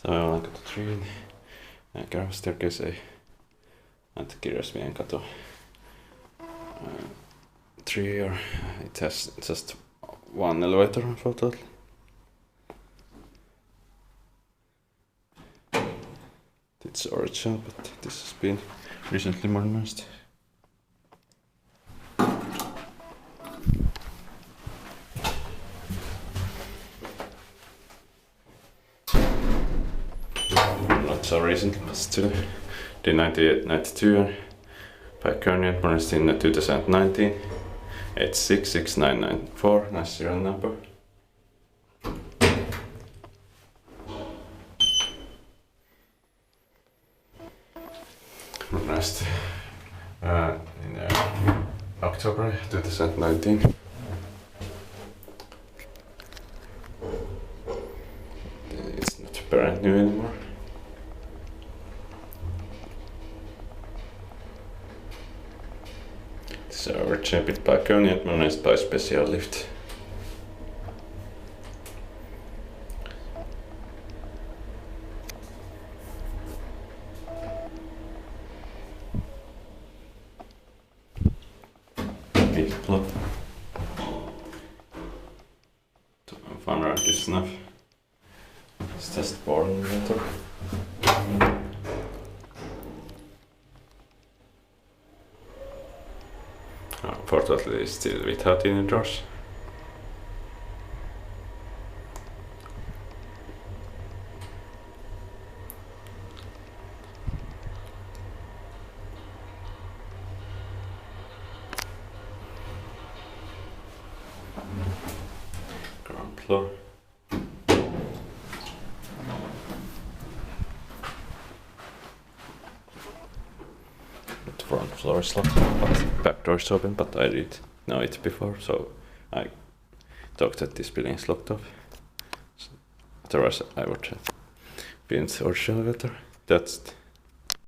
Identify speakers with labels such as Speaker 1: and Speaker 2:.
Speaker 1: Savenvalajankatu 3, Kerava staircase, and Kerava 3, or it has just one elevator for total. It's original, but this has been recently modernized. Not so recent, but still. The 92 by Kone, modernized in 2019. 866994, nice serial number. Modernized in October 2019. It's not brand new anymore. It's originally by Kone and modernized by special lift. Big plot. Fun ride is enough. It's just boring later. Unfortunately, still without any doors. Ground floor. The front floor is locked, but back door is open, but I didn't know it before, so I thought that this building is locked off. So otherwise I would have been the original elevator. That's